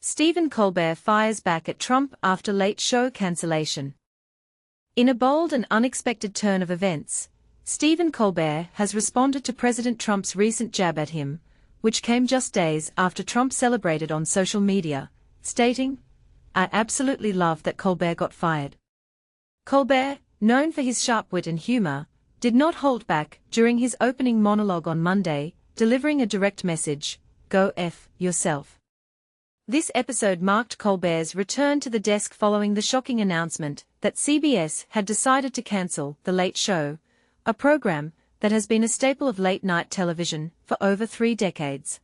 Stephen Colbert fires back at Trump after Late Show cancellation. In a bold and unexpected turn of events, Stephen Colbert has responded to President Trump's recent jab at him, which came just days after Trump celebrated on social media, stating, "I absolutely love that Colbert got fired." Colbert, known for his sharp wit and humor, did not hold back during his opening monologue on Monday, delivering a direct message, "Go F yourself." This episode marked Colbert's return to the desk following the shocking announcement that CBS had decided to cancel The Late Show, a program that has been a staple of late-night television for over 3 decades.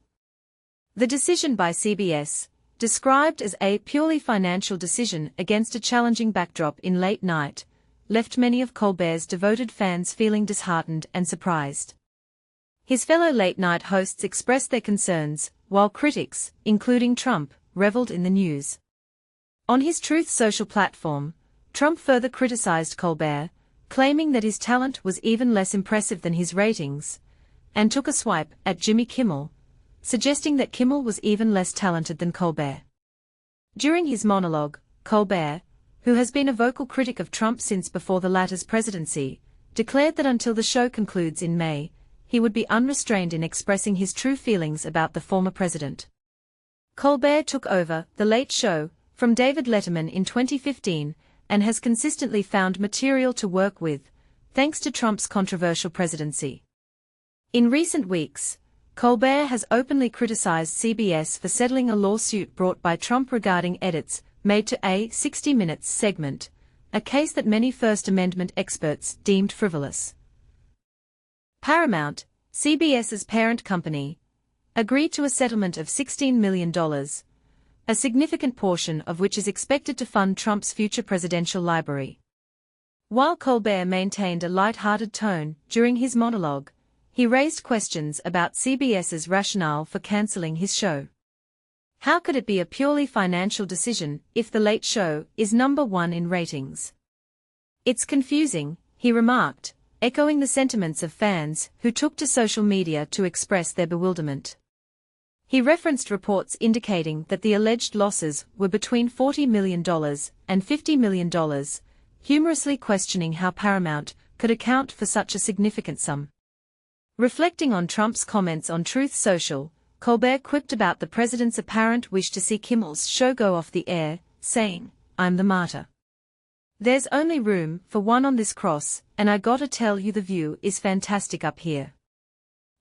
The decision by CBS, described as a purely financial decision against a challenging backdrop in late night, left many of Colbert's devoted fans feeling disheartened and surprised. His fellow late-night hosts expressed their concerns, while critics, including Trump, reveled in the news. On his Truth Social platform, Trump further criticized Colbert, claiming that his talent was even less impressive than his ratings, and took a swipe at Jimmy Kimmel, suggesting that Kimmel was even less talented than Colbert. During his monologue, Colbert, who has been a vocal critic of Trump since before the latter's presidency, declared that until the show concludes in May, he would be unrestrained in expressing his true feelings about the former president. Colbert took over The Late Show from David Letterman in 2015 and has consistently found material to work with, thanks to Trump's controversial presidency. In recent weeks, Colbert has openly criticized CBS for settling a lawsuit brought by Trump regarding edits made to a 60 Minutes segment, a case that many First Amendment experts deemed frivolous. Paramount, CBS's parent company, agreed to a settlement of $16 million, a significant portion of which is expected to fund Trump's future presidential library. While Colbert maintained a light-hearted tone during his monologue, he raised questions about CBS's rationale for canceling his show. How could it be a purely financial decision if The Late Show is number 1 in ratings? "It's confusing," he remarked, echoing the sentiments of fans who took to social media to express their bewilderment. He referenced reports indicating that the alleged losses were between $40 million and $50 million, humorously questioning how Paramount could account for such a significant sum. Reflecting on Trump's comments on Truth Social, Colbert quipped about the president's apparent wish to see Kimmel's show go off the air, saying, "I'm the martyr. There's only room for one on this cross, and I gotta tell you the view is fantastic up here."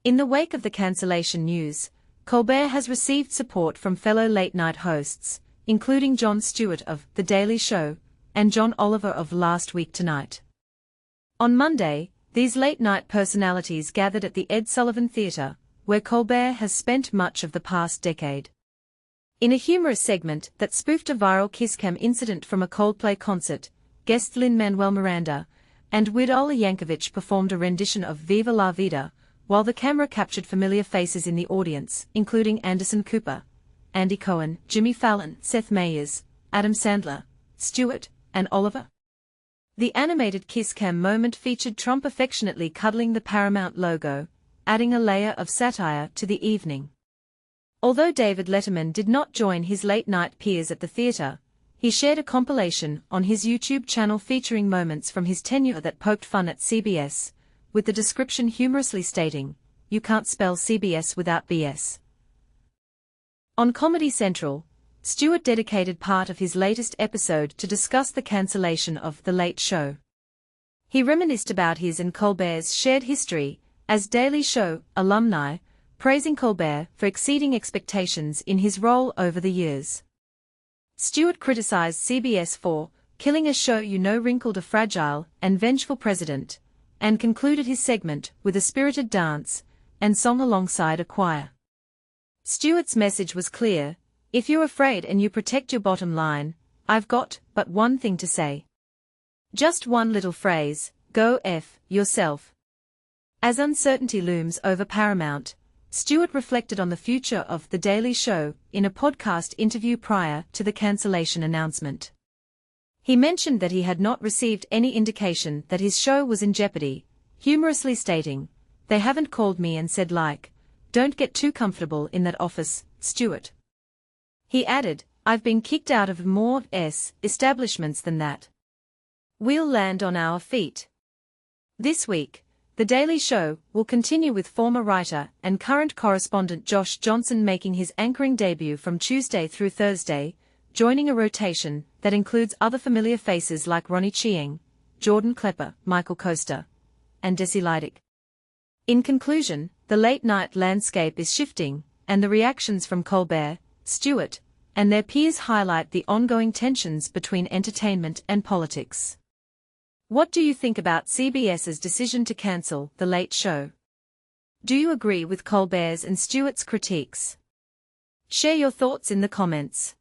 In the wake of the cancellation news, Colbert has received support from fellow late-night hosts, including Jon Stewart of The Daily Show and John Oliver of Last Week Tonight. On Monday, these late-night personalities gathered at the Ed Sullivan Theatre, where Colbert has spent much of the past decade. In a humorous segment that spoofed a viral kiss cam incident from a Coldplay concert, guests Lin-Manuel Miranda and Weird Al Yankovic performed a rendition of Viva La Vida, while the camera captured familiar faces in the audience, including Anderson Cooper, Andy Cohen, Jimmy Fallon, Seth Meyers, Adam Sandler, Stewart, and Oliver. The animated kiss cam moment featured Trump affectionately cuddling the Paramount logo, adding a layer of satire to the evening. Although David Letterman did not join his late-night peers at the theater, he shared a compilation on his YouTube channel featuring moments from his tenure that poked fun at CBS, with the description humorously stating, "You can't spell CBS without BS." On Comedy Central, Stewart dedicated part of his latest episode to discuss the cancellation of The Late Show. He reminisced about his and Colbert's shared history as Daily Show alumni, praising Colbert for exceeding expectations in his role over the years. Stewart criticized CBS for killing a show wrinkled a fragile and vengeful president, and concluded his segment with a spirited dance and song alongside a choir. Stewart's message was clear: "If you're afraid and you protect your bottom line, I've got but one thing to say. Just one little phrase, go F yourself." As uncertainty looms over Paramount, Stewart reflected on the future of The Daily Show in a podcast interview prior to the cancellation announcement. He mentioned that he had not received any indication that his show was in jeopardy, humorously stating, "They haven't called me and said don't get too comfortable in that office, Stewart." He added, I've been kicked out of more establishments than that. We'll land on our feet. This week, The Daily Show will continue with former writer and current correspondent Josh Johnson making his anchoring debut from Tuesday through Thursday, joining a rotation that includes other familiar faces like Ronnie Chieng, Jordan Klepper, Michael Costa, and Desi Lydic. In conclusion, the late-night landscape is shifting, and the reactions from Colbert, Stewart, and their peers highlight the ongoing tensions between entertainment and politics. What do you think about CBS's decision to cancel The Late Show? Do you agree with Colbert's and Stewart's critiques? Share your thoughts in the comments.